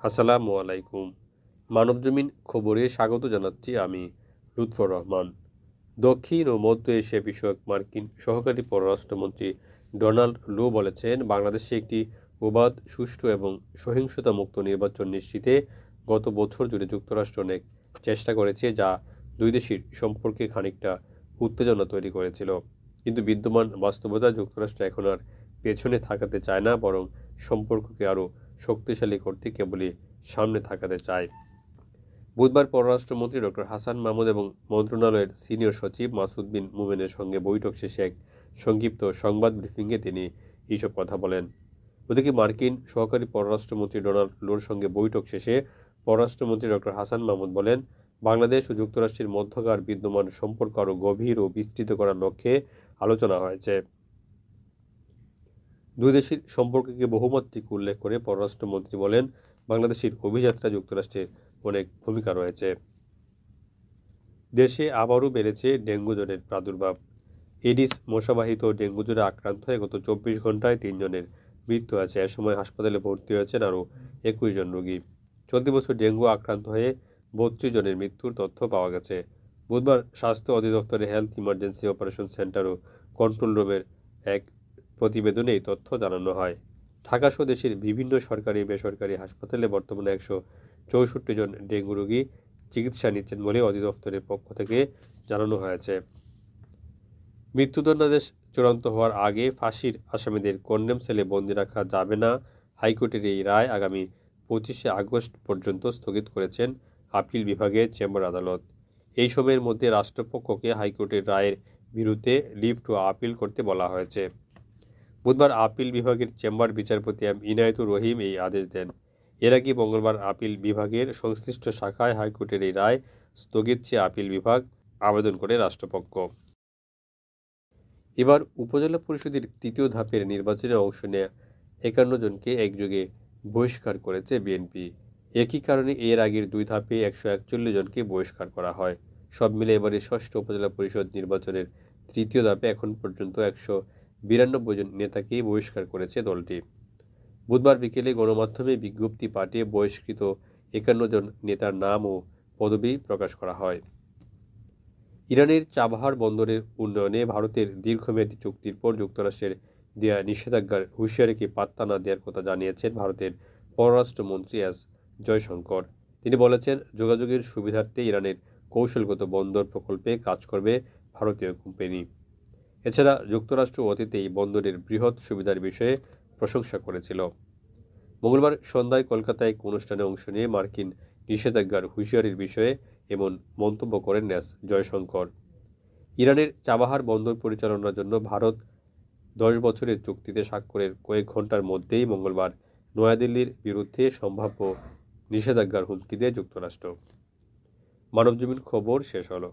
আসসালামু আলাইকুম। মানবজমিন খবরে স্বাগত জানাচ্ছি আমি লুৎফর রহমান। দক্ষিণ ও মধ্য এশিয়া বিষয়ক মার্কিন সহকারী পররাষ্ট্রমন্ত্রী ডোনাল্ড লু বলেছেন, বাংলাদেশে একটি অবাধ, সুষ্ঠু এবং সহিংসতামুক্ত নির্বাচন নিশ্চিতে গত বছর জুড়ে যুক্তরাষ্ট্র অনেক চেষ্টা করেছে, যা দুই দেশের সম্পর্কে খানিকটা উত্তেজনা তৈরি করেছিল। কিন্তু বিদ্যমান বাস্তবতা যুক্তরাষ্ট্র এখন আর পেছনে থাকাতে চায় না, বরং সম্পর্ককে আরও শক্তিশালী করতে কেবলই সামনে থাকাতে চায়। বুধবার পররাষ্ট্রমন্ত্রী ডক্টর হাসান মাহমুদ এবং মন্ত্রণালয়ের সিনিয়র সচিব মাসুদ বিন মোমেনের সঙ্গে বৈঠক শেষে এক সংক্ষিপ্ত সংবাদ ব্রিফিংয়ে তিনি এইসব কথা বলেন। ওদিকে মার্কিন সহকারী পররাষ্ট্রমন্ত্রী ডোনাল্ড লুর সঙ্গে বৈঠক শেষে পররাষ্ট্রমন্ত্রী ডক্টর হাসান মাহমুদ বলেন, বাংলাদেশ ও যুক্তরাষ্ট্রের মধ্যকার বিদ্যমান সম্পর্ক আরও গভীর ও বিস্তৃত করার লক্ষ্যে আলোচনা হয়েছে। দুই দেশের সম্পর্ককে বহুমাত্রিক উল্লেখ করে পররাষ্ট্রমন্ত্রী বলেন, বাংলাদেশের অভিযাত্রা যুক্তরাষ্ট্রের অনেক ভূমিকা রয়েছে। দেশে আবারও বেড়েছে ডেঙ্গু জ্বরের প্রাদুর্ভাব। এডিস মশাবাহিত ডেঙ্গু জ্বরে আক্রান্ত হয়ে গত 24 ঘন্টায় 3 জনের মৃত্যু হয়েছে। এ সময় হাসপাতালে ভর্তি হয়েছেন আরও 21 জন রোগী। চলতি বছর ডেঙ্গু আক্রান্ত হয়ে 32 জনের মৃত্যুর তথ্য পাওয়া গেছে। বুধবার স্বাস্থ্য অধিদপ্তরের হেলথ ইমার্জেন্সি অপারেশন সেন্টার ও কন্ট্রোল রুমের এক প্রতিবেদনে এই তথ্য জানানো হয়। ঢাকাসহ দেশের বিভিন্ন সরকারি বেসরকারি হাসপাতালে বর্তমানে 164 জন ডেঙ্গু রোগী চিকিৎসা নিচ্ছেন বলে অধিদপ্তরের পক্ষ থেকে জানানো হয়েছে। মৃত্যুদণ্ডাদেশ চূড়ান্ত হওয়ার আগে ফাঁসির আসামিদের কন্ডেম সেলে বন্দী রাখা যাবে না, হাইকোর্টের এই রায় আগামী 25শে আগস্ট পর্যন্ত স্থগিত করেছেন আপিল বিভাগের চেম্বার আদালত। এই সময়ের মধ্যে রাষ্ট্রপক্ষকে হাইকোর্টের রায়ের বিরুদ্ধে লিভ টু আপিল করতে বলা হয়েছে। বুধবার আপিল বিভাগের চেম্বার বিচারপতি এম ইনায়েতুর রহিম এই আদেশ দেন। এর আগে মঙ্গলবার আপিল বিভাগের সংশ্লিষ্ট শাখায় হাইকোর্টের এই রায় স্থগিত চেয়ে আপিল বিভাগ আবেদন করে রাষ্ট্রপক্ষ। এবার উপজেলা পরিষদের তৃতীয় ধাপের নির্বাচনে অংশ নেয়া 51 জনকে একযোগে বহিষ্কার করেছে বিএনপি। একই কারণে এর আগের দুই ধাপে 141 জনকে বহিষ্কার করা হয়। সব মিলে এবারে ষষ্ঠ উপজেলা পরিষদ নির্বাচনের তৃতীয় ধাপে এখন পর্যন্ত 192 জন নেতাকে বহিষ্কার করেছে দলটি। বুধবার বিকেলে গণমাধ্যমে বিজ্ঞপ্তি পাঠিয়ে বহিষ্কৃত 51 জন নেতার নাম ও পদবি প্রকাশ করা হয়। ইরানের চাবাহার বন্দরের উন্নয়নে ভারতের দীর্ঘমেয়াদী চুক্তির পর যুক্তরাষ্ট্রের দেয়া নিষেধাজ্ঞার হুঁশিয়ারিকে পাত্তা না দেওয়ার কথা জানিয়েছেন ভারতের পররাষ্ট্রমন্ত্রী এস জয়শঙ্কর। তিনি বলেছেন, যোগাযোগের সুবিধার্থে ইরানের কৌশলগত বন্দর প্রকল্পে কাজ করবে ভারতীয় কোম্পানি। এছাড়া যুক্তরাষ্ট্র অতীতেই বন্দরের বৃহৎ সুবিধার বিষয়ে প্রশংসা করেছিল। মঙ্গলবার সন্ধ্যায় কলকাতায় এক অনুষ্ঠানে অংশ নিয়ে মার্কিন নিষেধাজ্ঞার হুঁশিয়ারির বিষয়ে এমন মন্তব্য করেন এস জয়শঙ্কর। ইরানের চাবাহার বন্দর পরিচালনার জন্য ভারত 10 বছরের চুক্তিতে স্বাক্ষরের কয়েক ঘন্টার মধ্যেই মঙ্গলবার নয়াদিল্লির বিরুদ্ধে সম্ভাব্য নিষেধাজ্ঞার হুমকি দেয় যুক্তরাষ্ট্র। মানবজমিন খবর শেষ হলো।